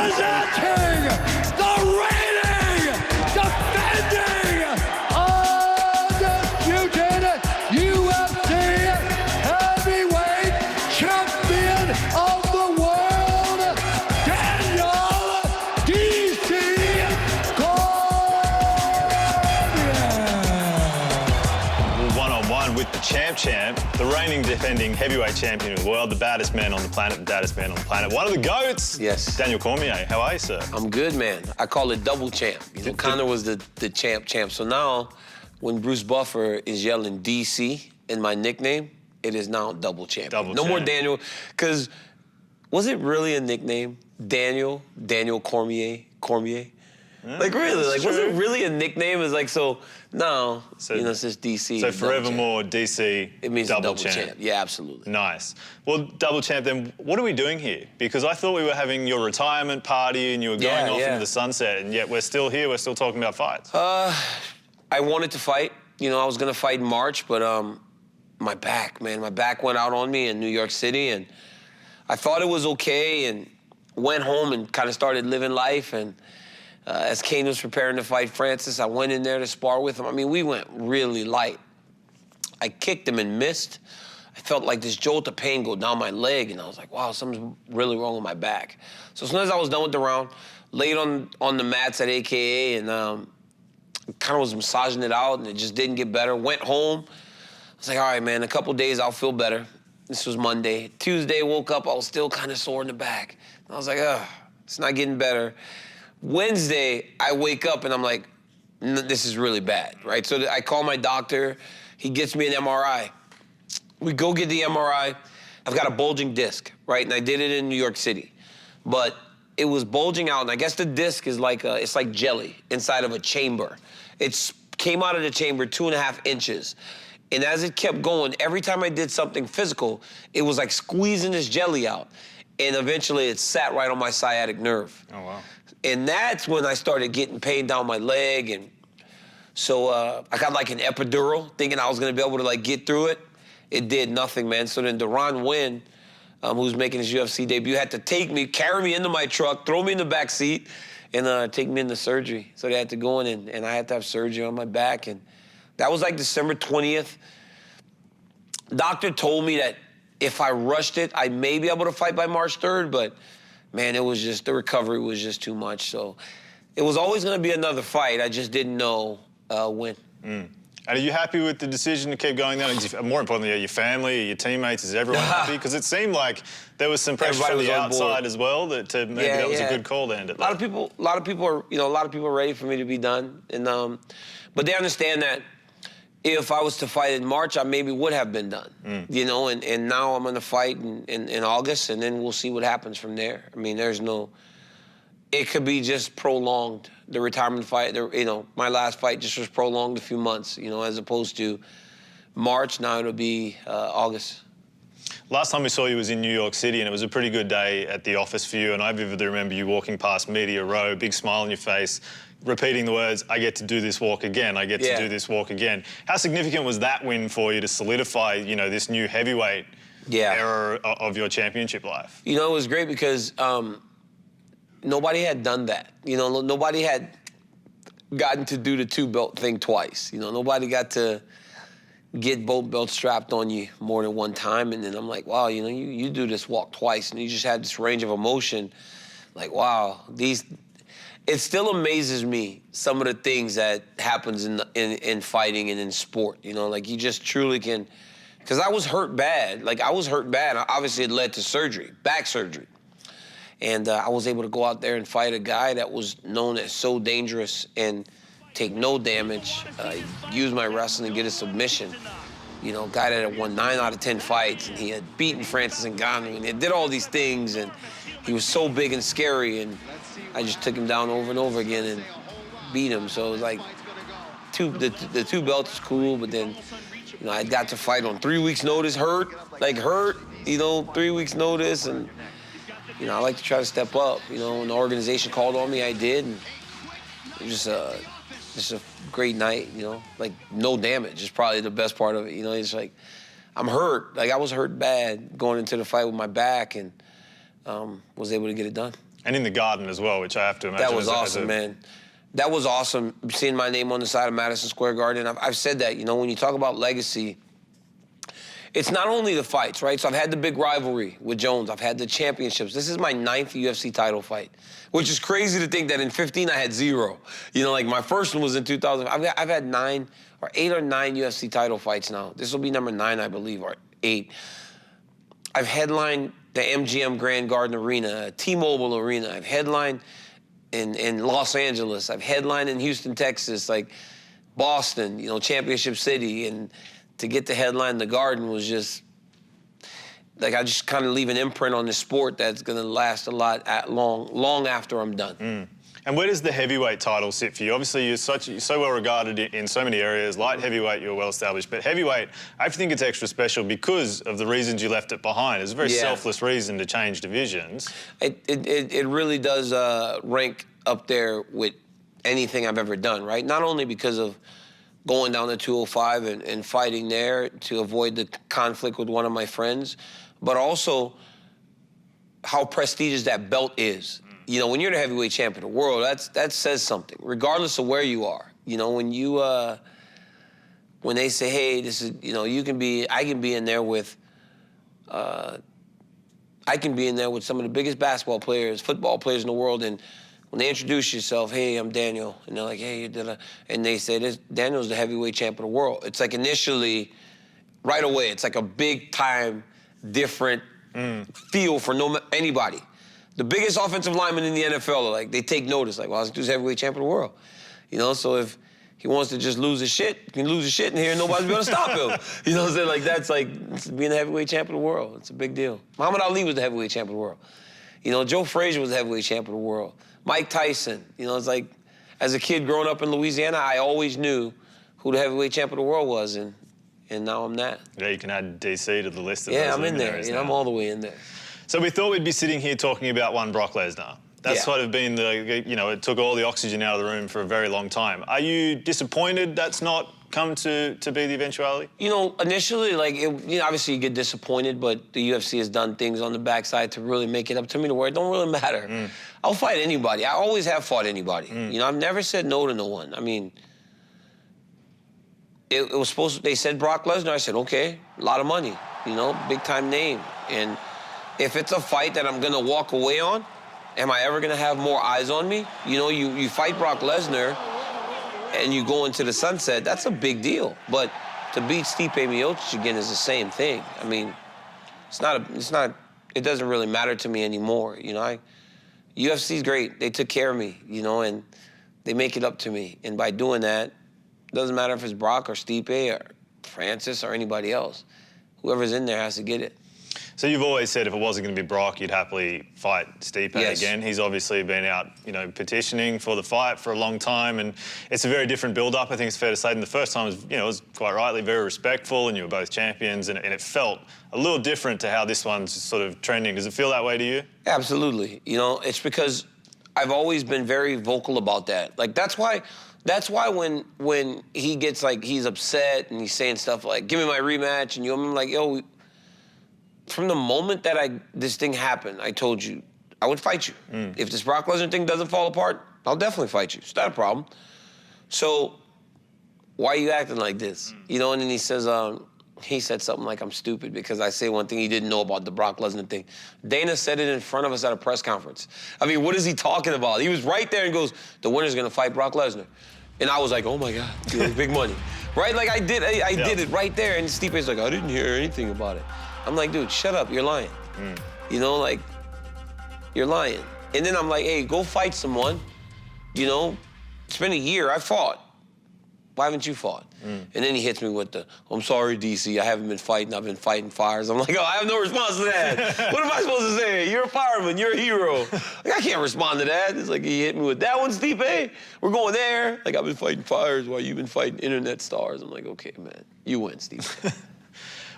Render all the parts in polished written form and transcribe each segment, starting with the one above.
presenting the reigning, defending, undisputed UFC heavyweight champion of the world, Daniel DC Cormier. One-on-one with the champ, the reigning defending heavyweight champion of the world, the baddest man on the planet, one of the GOATs. Yes. Daniel Cormier, how are you, sir? I'm good, man. I call it double champ. You know, Conor was the champ. So now, when Bruce Buffer is yelling DC in my nickname, it is now double champ. No more Daniel, because was it really a nickname? Daniel Cormier? Yeah, like, really? Like, was it really a nickname? It's like, so, no, you know, it's just DC. So forevermore, DC, it means double champ. Yeah, absolutely. Nice. Well, double champ, then what are we doing here? Because I thought we were having your retirement party and you were going off into the sunset, and yet we're still here, we're still talking about fights. I wanted to fight. You know, I was going to fight in March, but my back went out on me in New York City, and I thought it was okay, and went home and kind of started living life, and as Kane was preparing to fight Francis, I went in there to spar with him. I mean, we went really light. I kicked him and missed. I felt like this jolt of pain go down my leg, and I was like, wow, something's really wrong with my back. So as soon as I was done with the round, laid on the mats at AKA, and kind of was massaging it out, and it just didn't get better. Went home. I was like, all right, man, a couple days I'll feel better. This was Monday. Tuesday, woke up, I was still kind of sore in the back. And I was like, ugh, it's not getting better. Wednesday, I wake up and I'm like, this is really bad, right? So I call my doctor. He gets me an MRI. We go get the MRI. I've got a bulging disc, right? And I did it in New York City. But it was bulging out, and I guess the disc is like, it's like jelly inside of a chamber. It came out of the chamber 2.5 inches. And as it kept going, every time I did something physical, it was like squeezing this jelly out. And eventually it sat right on my sciatic nerve. Oh, wow. And that's when I started getting pain down my leg. And so I got like an epidural, thinking I was gonna be able to like get through it. It did nothing, man. So then Deron Wynn, who's making his UFC debut, had to take me, carry me into my truck, throw me in the back seat, and take me into surgery. So they had to go in and I had to have surgery on my back. And that was like December 20th. Doctor told me that if I rushed it, I may be able to fight by March 3rd, but man, it was just, the recovery was just too much. So it was always gonna be another fight. I just didn't know when. And are you happy with the decision to keep going down? More importantly, are your family, your teammates, is everyone happy? Because it seemed like there was some pressure from the outside as well that maybe that was a good call to end it. A lot of people are ready for me to be done, and but they understand that if I was to fight in March, I maybe would have been done, you know, and now I'm gonna fight in August, and then we'll see what happens from there. I mean, it could be just prolonged. The retirement fight, you know, my last fight just was prolonged a few months, you know, as opposed to March, now it'll be August. Last time we saw you was in New York City, and it was a pretty good day at the office for you, and I vividly remember you walking past Media Row, big smile on your face, repeating the words, I get to do this walk again, I get to do this walk again. How significant was that win for you to solidify, you know, this new heavyweight era of your championship life? You know, it was great because nobody had done that. You know, nobody had gotten to do the 2-belt thing twice. You know, nobody got to get both belts strapped on you more than one time. And then I'm like, wow, you know, you do this walk twice, and you just had this range of emotion. Like, wow, it still amazes me, some of the things that happens in fighting and in sport. You know, like, you just truly can, because I was hurt bad. Like, I was hurt bad. Obviously, it led to surgery, back surgery. And I was able to go out there and fight a guy that was known as so dangerous and take no damage, use my wrestling and get a submission. You know, a guy that had won 9 out of 10 fights, and he had beaten Francis Ngannou, and he did all these things, and he was so big and scary, and I just took him down over and over again and beat him. So it was like, the 2 belts is cool, but then, you know, I got to fight on 3 weeks' notice, hurt, you know, 3 weeks' notice, and you know, I like to try to step up. You know, when the organization called on me, I did, and it was just a great night, you know, like no damage is probably the best part of it. You know, it's like, I'm hurt. Like, I was hurt bad going into the fight with my back, and was able to get it done. And in the Garden as well, which I have to imagine. That was awesome, man. That was awesome, seeing my name on the side of Madison Square Garden. I've said that, you know, when you talk about legacy, it's not only the fights, right? So I've had the big rivalry with Jones. I've had the championships. This is my 9th UFC title fight, which is crazy to think that in 15 I had 0. You know, like my first one was in 2000. I've had 8 or 9 UFC title fights now. This will be number 9, I believe, or 8. I've headlined the MGM Grand Garden Arena, T-Mobile Arena. I've headlined in Los Angeles. I've headlined in Houston, Texas, like Boston, you know, Championship City. And to get to headline the Garden was just, like, I just kind of leave an imprint on the sport that's going to last a lot long after I'm done. And where does the heavyweight title sit for you? Obviously, you're so well regarded in so many areas. Light heavyweight, you're well established. But heavyweight, I think it's extra special because of the reasons you left it behind. It's a very selfless reason to change divisions. It really does rank up there with anything I've ever done, right? Not only because of going down to 205 and fighting there to avoid the conflict with one of my friends, but also how prestigious that belt is. You know, when you're the heavyweight champion of the world, that says something, regardless of where you are. You know, when you, when they say, hey, this is, you know, I can be in there with some of the biggest basketball players, football players in the world, and when they introduce yourself, hey, I'm Daniel, and they're like, hey, and they say, Daniel's the heavyweight champion of the world. It's like initially, right away, it's like a big time, different feel for anybody. The biggest offensive linemen in the NFL are like, they take notice, like, well, this dude's heavyweight champion of the world. You know, so if he wants to just lose his shit, he can lose his shit in here and nobody's gonna stop him. You know what I'm saying? Like, that's like being the heavyweight champion of the world. It's a big deal. Muhammad Ali was the heavyweight champion of the world. You know, Joe Frazier was the heavyweight champion of the world. Mike Tyson, you know, it's like, as a kid growing up in Louisiana, I always knew who the heavyweight champion of the world was, and now I'm that. Yeah, you can add DC to the list of Yeah, those I'm in there. You know, I'm all the way in there. So we thought we'd be sitting here talking about one Brock Lesnar. That's sort of been the, you know, it took all the oxygen out of the room for a very long time. Are you disappointed that's not come to be the eventuality? You know, initially, like, you know, obviously you get disappointed, but the UFC has done things on the backside to really make it up to me to where it don't really matter. I'll fight anybody. I always have fought anybody. You know, I've never said no to no one. I mean, it was supposed to, they said Brock Lesnar. I said, okay, a lot of money, you know, big time name. And if it's a fight that I'm gonna walk away on, am I ever gonna have more eyes on me? You know, you fight Brock Lesnar and you go into the sunset, that's a big deal. But to beat Stipe Miocic again is the same thing. I mean, it doesn't really matter to me anymore. You know, UFC's great. They took care of me, you know, and they make it up to me. And by doing that, it doesn't matter if it's Brock or Stipe or Francis or anybody else. Whoever's in there has to get it. So you've always said if it wasn't going to be Brock, you'd happily fight Stipe again. He's obviously been out, you know, petitioning for the fight for a long time, and it's a very different build-up. I think it's fair to say. And the first time was, you know, it was quite rightly very respectful, and you were both champions, and it felt a little different to how this one's sort of trending. Does it feel that way to you? Absolutely. You know, it's because I've always been very vocal about that. Like, that's why when he gets, like, he's upset and he's saying stuff like, give me my rematch, and I'm like, yo, from the moment that this thing happened, I told you, I would fight you. If this Brock Lesnar thing doesn't fall apart, I'll definitely fight you. It's not a problem. So why are you acting like this? You know, and then he says, he said something like I'm stupid because I say one thing he didn't know about the Brock Lesnar thing. Dana said it in front of us at a press conference. I mean, what is he talking about? He was right there and goes, the winner's gonna fight Brock Lesnar. And I was like, oh my God, dude, big money. Right, like I did it right there, and Stipe's like, I didn't hear anything about it. I'm like, dude, shut up, you're lying. You know, like, you're lying. And then I'm like, hey, go fight someone. You know, it's been a year, I fought. Why haven't you fought? And then he hits me with the, I'm sorry, DC, I haven't been fighting, I've been fighting fires. I'm like, oh, I have no response to that. What am I supposed to say? You're a fireman, you're a hero. Like, I can't respond to that. It's like he hit me with, that one, Stipe, we're going there. Like, I've been fighting fires while you've been fighting internet stars. I'm like, okay, man, you win, Stipe.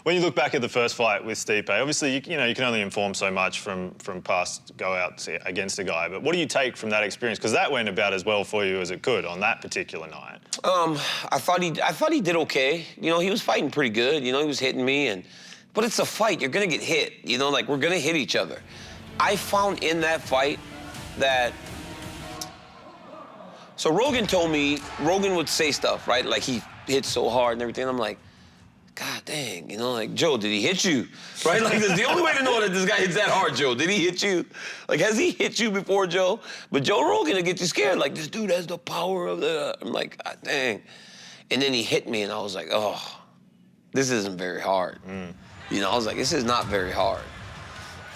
When you look back at the first fight with Stipe, obviously, you know, you can only inform so much from past go-outs against a guy, but what do you take from that experience? Because that went about as well for you as it could on that particular night. I thought he did okay. You know, he was fighting pretty good. You know, he was hitting me, but it's a fight. You're gonna get hit. You know, like, we're gonna hit each other. I found in that fight that, so Rogan told me, Rogan would say stuff, right? Like he hits so hard and everything. I'm like, God dang, you know, like, Joe, did he hit you? Right? Like, that's the only way to know that this guy hits that hard, Joe. Did he hit you? Like, has he hit you before, Joe? But Joe Rogan will get you scared. Like, this dude has the power of the... I'm like, God dang. And then he hit me, and I was like, oh, this isn't very hard. You know, I was like, this is not very hard.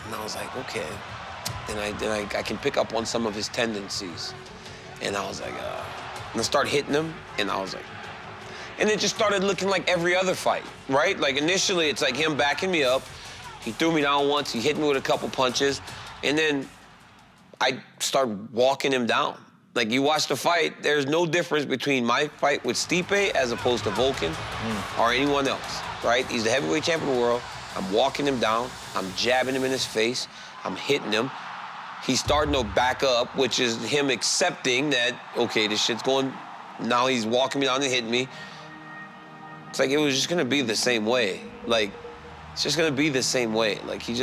And I was like, okay. Then I can pick up on some of his tendencies. And I was like, and I started hitting him, and I was like, and it just started looking like every other fight, right? Like initially, it's like him backing me up. He threw me down once, he hit me with a couple punches, and then I started walking him down. Like you watch the fight, there's no difference between my fight with Stipe as opposed to Volkan or anyone else, right? He's the heavyweight champion of the world. I'm walking him down, I'm jabbing him in his face, I'm hitting him. He's starting to back up, which is him accepting that, okay, this shit's going, now he's walking me down and hitting me. It's like it was just gonna be the same way. Like, it's just gonna be the same way. Like, he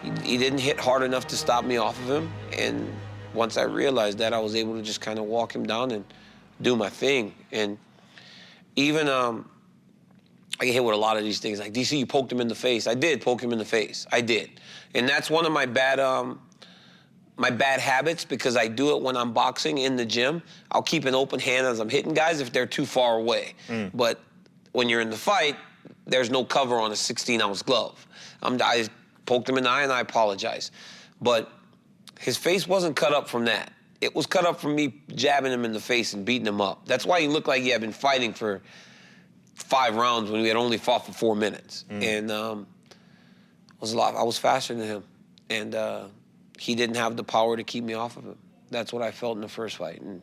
didn't hit hard enough to stop me off of him. And once I realized that, I was able to just kind of walk him down and do my thing. And even, I get hit with a lot of these things. Like, DC, you poked him in the face. I did poke him in the face. I did. And that's one of my bad habits, because I do it when I'm boxing in the gym. I'll keep an open hand as I'm hitting guys if they're too far away. But when you're in the fight, there's no cover on a 16-ounce glove. I poked him in the eye and I apologize. But his face wasn't cut up from that. It was cut up from me jabbing him in the face and beating him up. That's why he looked like he had been fighting for 5 rounds when we had only fought for 4 minutes. And I was faster than him. And he didn't have the power to keep me off of him. That's what I felt in the first fight. And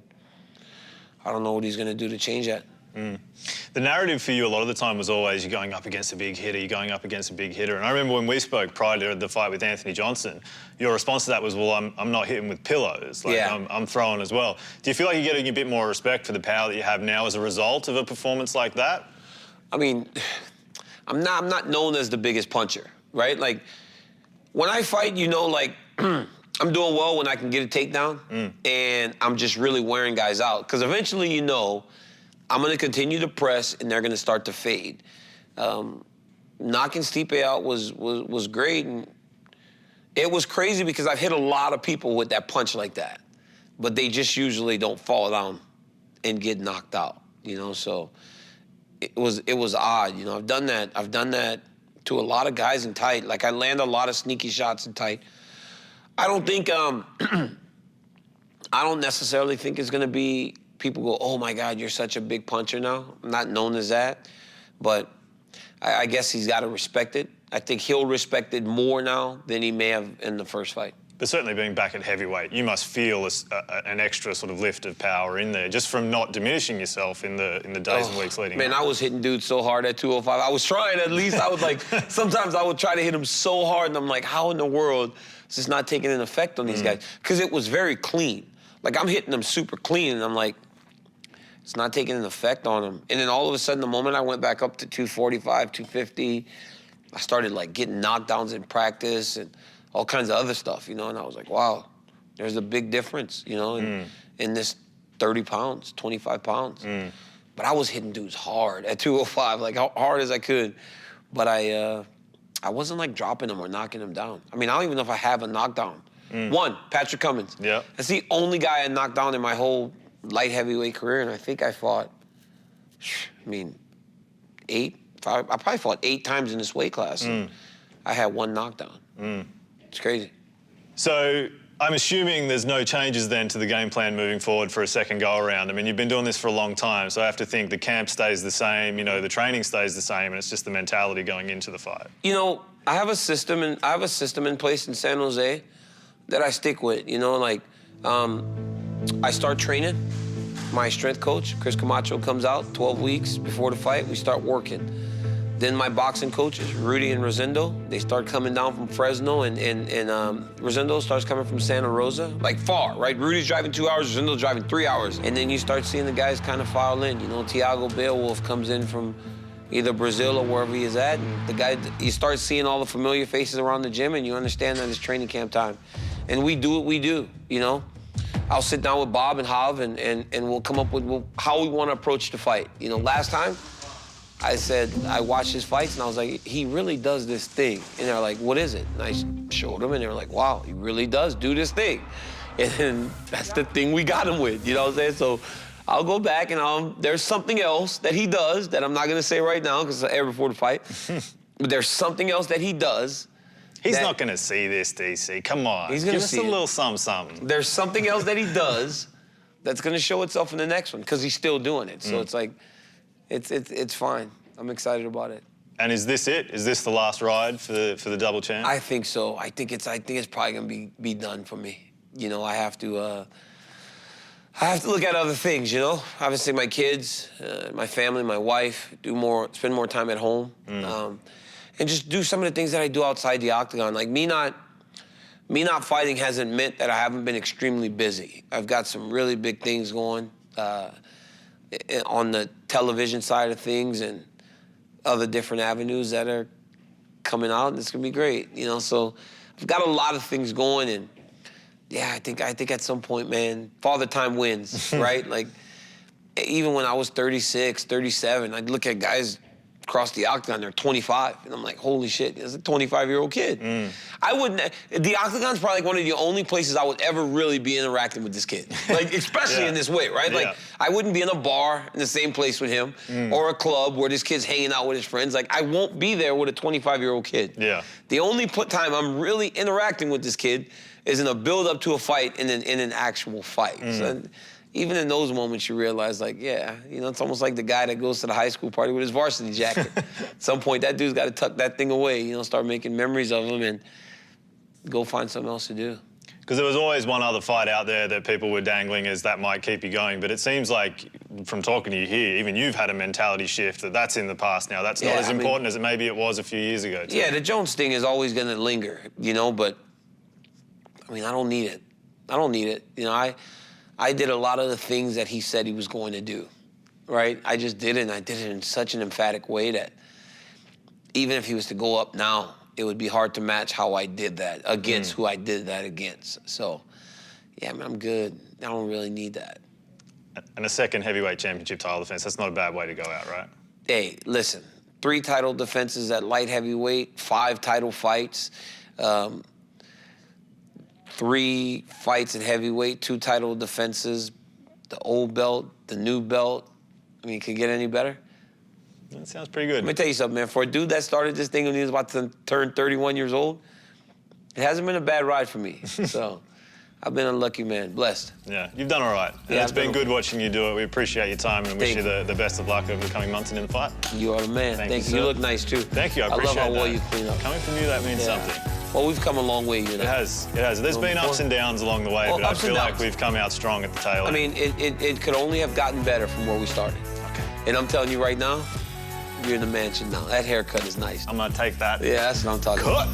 I don't know what he's gonna do to change that. The narrative for you a lot of the time was always you're going up against a big hitter, you're going up against a big hitter. And I remember when we spoke prior to the fight with Anthony Johnson, your response to that was, well, I'm not hitting with pillows. Like, yeah. I'm throwing as well. Do you feel like you're getting a bit more respect for the power that you have now as a result of a performance like that? I mean, I'm not known as the biggest puncher, right? Like, when I fight, you know, like, I'm doing well when I can get a takedown, and I'm just really wearing guys out. Because eventually, you know, I'm going to continue to press, and they're going to start to fade. Knocking Stipe out was great, and it was crazy because I've hit a lot of people with that punch like that, but they just usually don't fall down and get knocked out, you know. So it was odd, you know. I've done that to a lot of guys in tight. Like, I land a lot of sneaky shots in tight. I don't think, I don't necessarily think it's gonna be, people go, oh my God, you're such a big puncher now. I'm not known as that, but I guess he's gotta respect it. I think he'll respect it more now than he may have in the first fight. But certainly being back at heavyweight, you must feel an extra sort of lift of power in there, just from not diminishing yourself in the days and weeks leading up. Man, I was hitting dudes so hard at 205. I was trying, at least. I was like, sometimes I would try to hit him so hard, and I'm like, how in the world is this not taking an effect on these guys? Because it was very clean. Like, I'm hitting them super clean, and I'm like, it's not taking an effect on them. And then all of a sudden, the moment I went back up to 245, 250, I started, like, getting knockdowns in practice and all kinds of other stuff, you know, and I was like, wow, there's a big difference, you know, in this 30 pounds, 25 pounds. But I was hitting dudes hard at 205, like hard as I could. But I wasn't like dropping them or knocking them down. I mean, I don't even know if I have a knockdown. One, Patrick Cummins. Yeah. That's the only guy I knocked down in my whole light heavyweight career, and I think I fought, I mean, I probably fought 8 times in this weight class. And I had 1 knockdown. It's crazy. So I'm assuming there's no changes then to the game plan moving forward for a second go-around. I mean, you've been doing this for a long time, so I have to think the camp stays the same, you know, the training stays the same, and it's just the mentality going into the fight. You know, I have a system in place in San Jose that I stick with. You know, like, I start training. My strength coach, Chris Camacho, comes out 12 weeks before the fight. We start working. Then my boxing coaches, Rudy and Rosendo, they start coming down from Fresno, and Rosendo starts coming from Santa Rosa, like far, right? Rudy's driving 2 hours, Rosendo's driving 3 hours. And then you start seeing the guys kind of file in. You know, Thiago Beowulf comes in from either Brazil or wherever he is at, and the guy, you start seeing all the familiar faces around the gym, and you understand that it's training camp time. And we do what we do, you know? I'll sit down with Bob and Hav and we'll come up with how we want to approach the fight. You know, last time, I said, I watched his fights and I was like, he really does this thing. And they're like, what is it? And I showed them and they were like, wow, he really does do this thing. And that's the thing we got him with, you know what I'm saying? So I'll go back and there's something else that he does that I'm not gonna say right now because it's before the fight. But there's something else that he does. He's not gonna see this, DC. Come on, he's gonna give us a little something. There's something else that he does that's gonna show itself in the next one because he's still doing it. So it's like, it's fine. I'm excited about it. And is this it? Is this the last ride for the double champ? I think so. I think it's probably gonna be done for me. You know, I have to look at other things. You know, obviously my kids, my family, my wife, spend more time at home, and just do some of the things that I do outside the octagon. Like me not fighting hasn't meant that I haven't been extremely busy. I've got some really big things going on the television side of things and other different avenues that are coming out, and it's gonna be great, you know. So I've got a lot of things going, and yeah, I think at some point, man, Father Time wins, right? Like even when I was 36, 37, I'd look at guys across the octagon, they're 25, and I'm like, holy shit, there's a 25-year-old kid. The octagon's probably like one of the only places I would ever really be interacting with this kid, like especially in this way, right? Like I wouldn't be in a bar in the same place with him or a club where this kid's hanging out with his friends. Like I won't be there with a 25-year-old kid. Yeah. The only time I'm really interacting with this kid is in a build-up to a fight and in an actual fight. So, even in those moments, you realize, like, yeah, you know, it's almost like the guy that goes to the high school party with his varsity jacket. At some point, that dude's got to tuck that thing away, you know, start making memories of him and go find something else to do. Because there was always one other fight out there that people were dangling as that might keep you going, but it seems like, from talking to you here, even you've had a mentality shift that's in the past now. That's not as important as maybe it was a few years ago, too. Yeah, the Jones thing is always going to linger, you know, but, I mean, I don't need it. I don't need it. You know, I did a lot of the things that he said he was going to do, right? I just did it, and I did it in such an emphatic way that even if he was to go up now, it would be hard to match how I did that against who I did that against. So, yeah, man, I'm good. I don't really need that. And a second heavyweight championship title defense, that's not a bad way to go out, right? Hey, listen, 3 title defenses at light heavyweight, 5 title fights, 3 fights at heavyweight, 2 title defenses, the old belt, the new belt. I mean, could get any better? That sounds pretty good. Let me tell you something, man. For a dude that started this thing when he was about to turn 31 years old, it hasn't been a bad ride for me. So I've been a lucky man, blessed. Yeah, you've done all right. And it's been good watching you do it. We appreciate your time and wish you the best of luck over the coming months and in the fight. You are the man. Thank you. You look nice, too. Thank you. I appreciate that. I love how well you clean up. Coming from you, that means something. Well, we've come a long way, you know. It has. There's been ups and downs along the way, but I feel like we've come out strong at the tail end. I mean, it could only have gotten better from where we started. Okay. And I'm telling you right now, you're in the mansion now. That haircut is nice. I'm going to take that. Yeah, that's what I'm talking about.